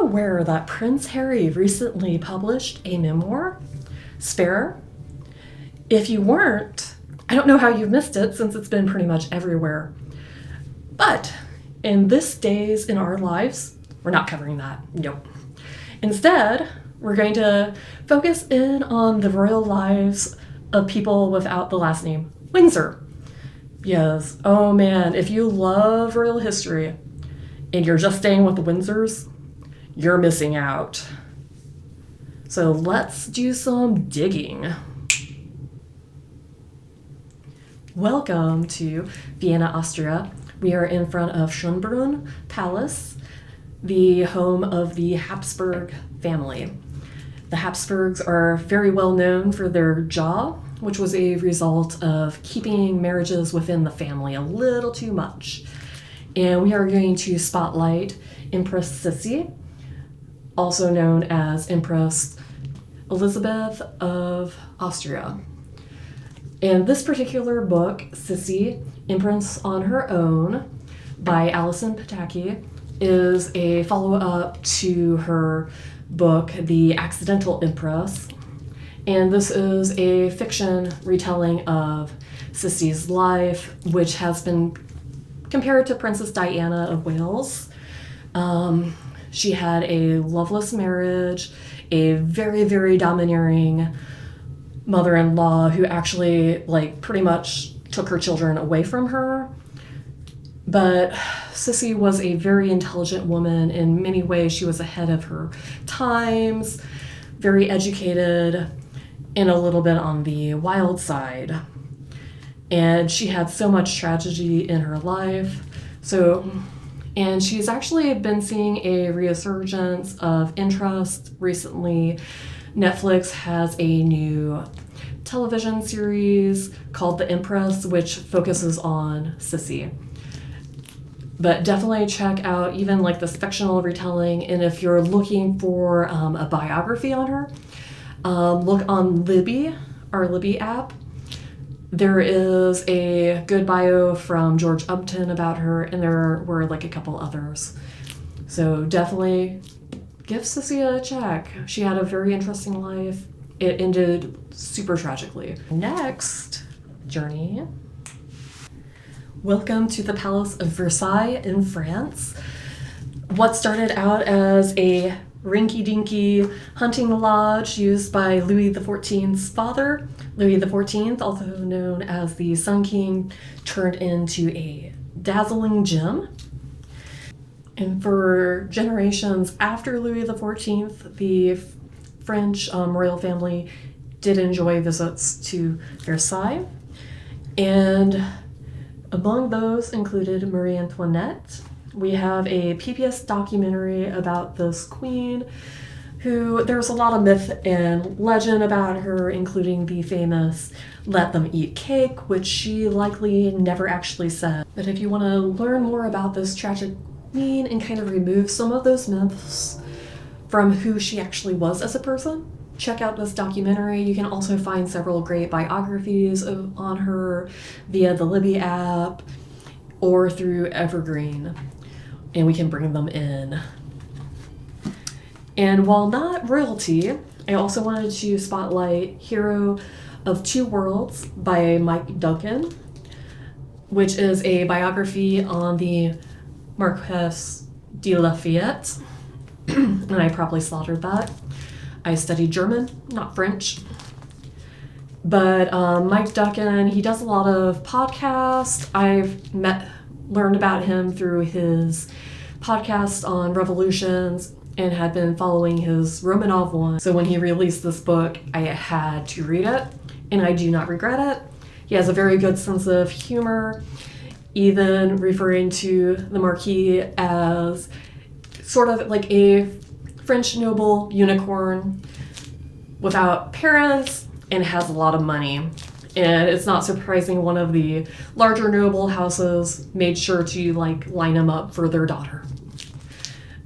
aware that Prince Harry recently published a memoir, Spare? If you weren't, I don't know how you've missed it since it's been pretty much everywhere. But in this days in our lives, we're not covering that. Nope. Instead, we're going to focus in on the royal lives of people without the last name Windsor. Yes, oh man, if you love royal history and you're just staying with the Windsors, you're missing out. So let's do some digging. Welcome to Vienna, Austria. We are in front of Schönbrunn Palace, the home of the Hapsburg family. The Hapsburgs are very well known for their jaw, which was a result of keeping marriages within the family a little too much. And we are going to spotlight Empress Sissi, also known as Empress Elizabeth of Austria. And this particular book, Sissi, Empress on Her Own, by Alison Pataki, is a follow-up to her book, The Accidental Empress. And this is a fiction retelling of Sissi's life, which has been compared to Princess Diana of Wales. She had a loveless marriage, a very, very domineering mother-in-law who actually pretty much took her children away from her. But Sissi was a very intelligent woman. In many ways, she was ahead of her times, very educated, and a little bit on the wild side. And she had so much tragedy in her life. And she's actually been seeing a resurgence of interest recently. Netflix has a new television series called The Empress, which focuses on Sissi. But definitely check out even this fictional retelling. And if you're looking for a biography on her, look on Libby, our Libby app. There is a good bio from George Upton about her, and there were a couple others. So definitely give Sissi a check. She had a very interesting life. It ended super tragically. Next journey. Welcome to the Palace of Versailles in France. What started out as a rinky-dinky hunting lodge used by Louis XIV's father, Louis XIV, also known as the Sun King, turned into a dazzling gem. And for generations after Louis XIV, the French royal family did enjoy visits to Versailles. And among those included Marie Antoinette. We have a PBS documentary about this queen who there's a lot of myth and legend about her, including the famous "let them eat cake," which she likely never actually said. But if you want to learn more about this tragic queen and kind of remove some of those myths from who she actually was as a person, check out this documentary. You can also find several great biographies on her via the Libby app or through Evergreen, and we can bring them in. And while not royalty, I also wanted to spotlight Hero of Two Worlds by Mike Duncan, which is a biography on the Marquess de Lafayette, and I probably slaughtered that. I studied German, not French. But Mike Duncan, he does a lot of podcasts. I've learned about him through his podcast on revolutions and had been following his Romanov one. So when he released this book, I had to read it, and I do not regret it. He has a very good sense of humor, even referring to the Marquis as sort of like a French noble unicorn without parents and has a lot of money. And it's not surprising one of the larger noble houses made sure to line him up for their daughter.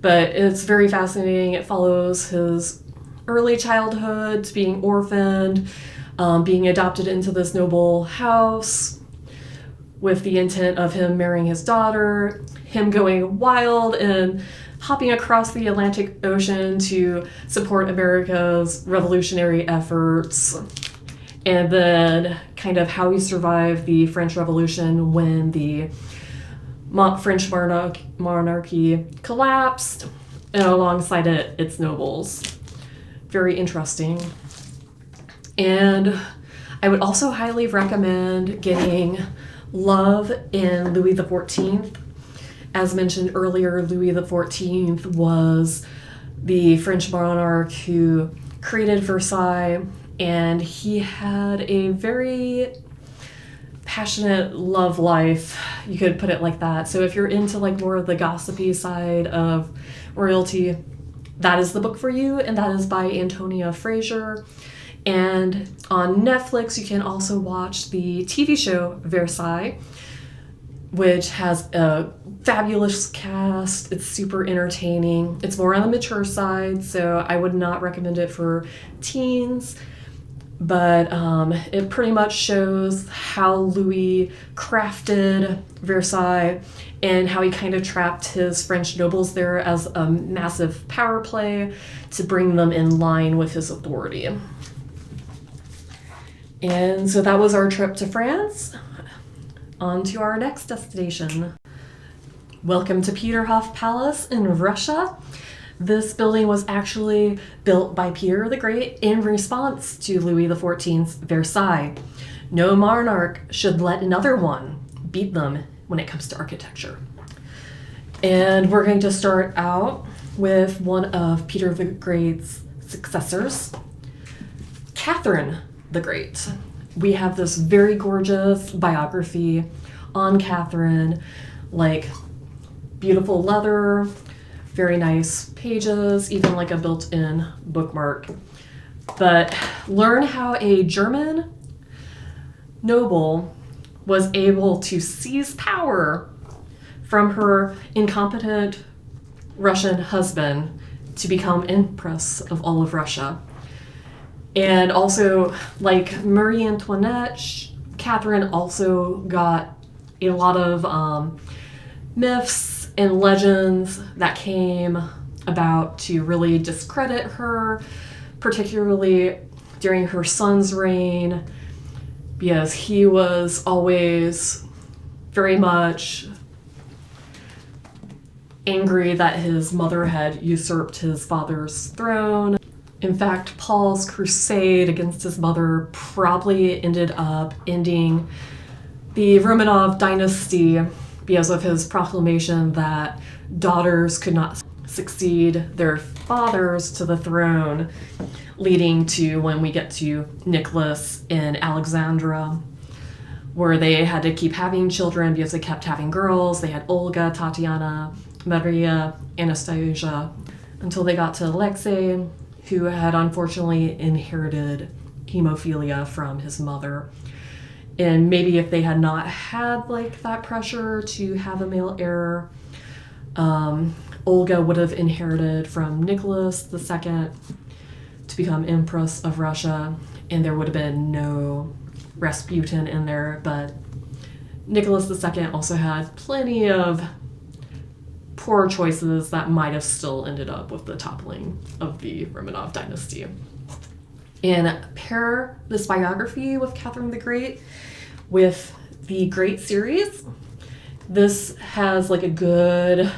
But it's very fascinating. It follows his early childhood, being orphaned, being adopted into this noble house with the intent of him marrying his daughter, him going wild and hopping across the Atlantic Ocean to support America's revolutionary efforts, and then kind of how he survived the French Revolution when the French monarchy collapsed, and alongside it, its nobles. Very interesting. And I would also highly recommend getting Love in Louis XIV. As mentioned earlier, Louis XIV was the French monarch who created Versailles, and he had a very passionate love life, you could put it like that. So if you're into like more of the gossipy side of royalty, that is the book for you, and that is by Antonia Fraser. And on Netflix, you can also watch the TV show Versailles, which has a fabulous cast. It's super entertaining. It's more on the mature side, so I would not recommend it for teens. But it pretty much shows how Louis crafted Versailles and how he kind of trapped his French nobles there as a massive power play to bring them in line with his authority. And so that was our trip to France. On to our next destination. Welcome to Peterhof Palace in Russia. This building was actually built by Peter the Great in response to Louis XIV's Versailles. No monarch should let another one beat them when it comes to architecture. And we're going to start out with one of Peter the Great's successors, Catherine the Great. We have this very gorgeous biography on Catherine, like beautiful leather, very nice pages, even like a built-in bookmark. But learn how a German noble was able to seize power from her incompetent Russian husband to become Empress of all of Russia. And also, like Marie Antoinette, Catherine also got a lot of myths and legends that came about to really discredit her, particularly during her son's reign, because he was always very much angry that his mother had usurped his father's throne. In fact, Paul's crusade against his mother probably ended up ending the Romanov dynasty because of his proclamation that daughters could not succeed their fathers to the throne, leading to when we get to Nicholas and Alexandra, where they had to keep having children because they kept having girls. They had Olga, Tatiana, Maria, Anastasia, until they got to Alexei, who had unfortunately inherited hemophilia from his mother. And maybe if they had not had like that pressure to have a male heir, Olga would have inherited from Nicholas II to become Empress of Russia, and there would have been no Rasputin in there. But Nicholas II also had plenty of poor choices that might have still ended up with the toppling of the Romanov dynasty. And pair this biography with Catherine the Great with the Great series. This has like a good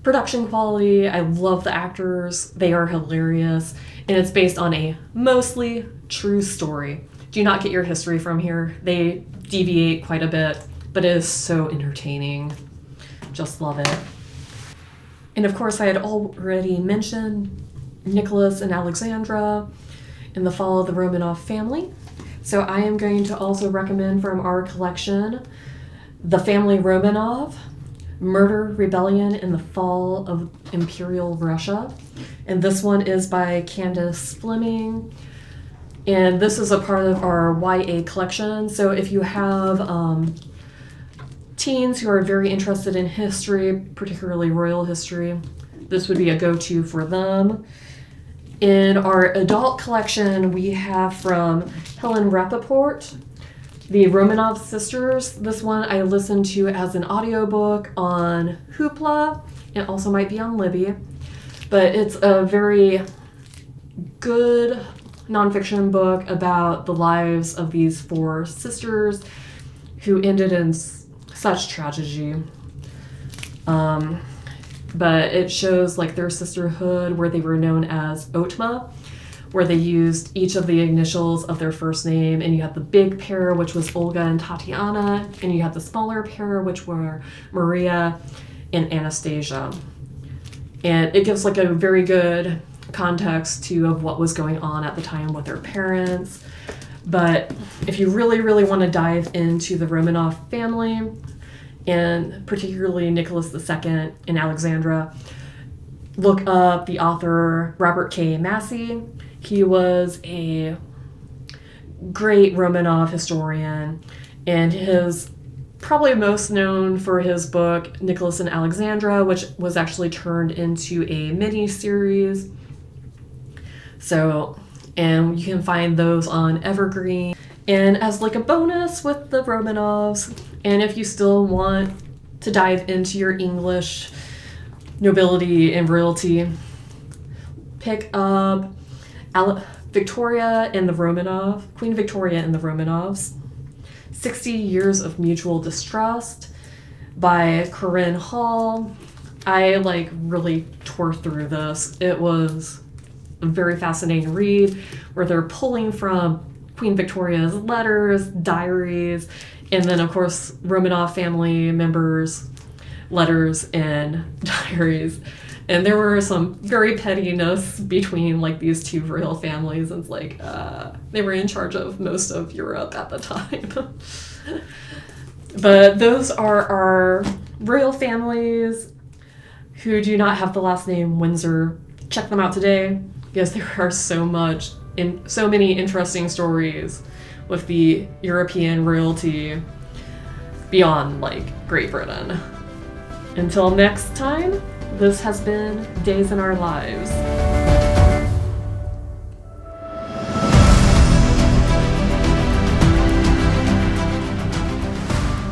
production quality. I love the actors. They are hilarious. And it's based on a mostly true story. Do not get your history from here. They deviate quite a bit, but it is so entertaining. Just love it. And of course, I had already mentioned Nicholas and Alexandra in the fall of the Romanov family. So I am going to also recommend from our collection The Family Romanov, Murder, Rebellion, in the Fall of Imperial Russia. And this one is by Candace Fleming. And this is a part of our YA collection. So if you have teens who are very interested in history, particularly royal history, this would be a go-to for them. In our adult collection, we have from Helen Rappaport, The Romanov Sisters. This one I listened to as an audiobook on Hoopla, It also might be on Libby. But it's a very good nonfiction book about the lives of these 4 sisters who ended in such tragedy. But it shows like their sisterhood, where they were known as Otma, where they used each of the initials of their first name. And you had the big pair, which was Olga and Tatiana, and you had the smaller pair, which were Maria and Anastasia. And it gives like a very good context too of what was going on at the time with their parents. But if you really, really want to dive into the Romanov family, and particularly Nicholas II and Alexandra, look up the author Robert K. Massey. He was a great Romanov historian, and his probably most known for his book Nicholas and Alexandra, which was actually turned into a mini-series. So, and you can find those on Evergreen. And as like a bonus with the Romanovs, and if you still want to dive into your English nobility and royalty, pick up Victoria and the Romanov, Queen Victoria and the Romanovs, 60 Years of Mutual Distrust by Corinne Hall. I like really tore through this. It was a very fascinating read where they're pulling from Queen Victoria's letters, diaries, and then of course Romanov family members' letters and diaries. And there were some very pettiness between like these 2 royal families. And it's like they were in charge of most of Europe at the time. But those are our royal families who do not have the last name Windsor. Check them out today, because there are so many interesting stories with the European royalty beyond like Great Britain. Until next time, this has been Days in Our Lives.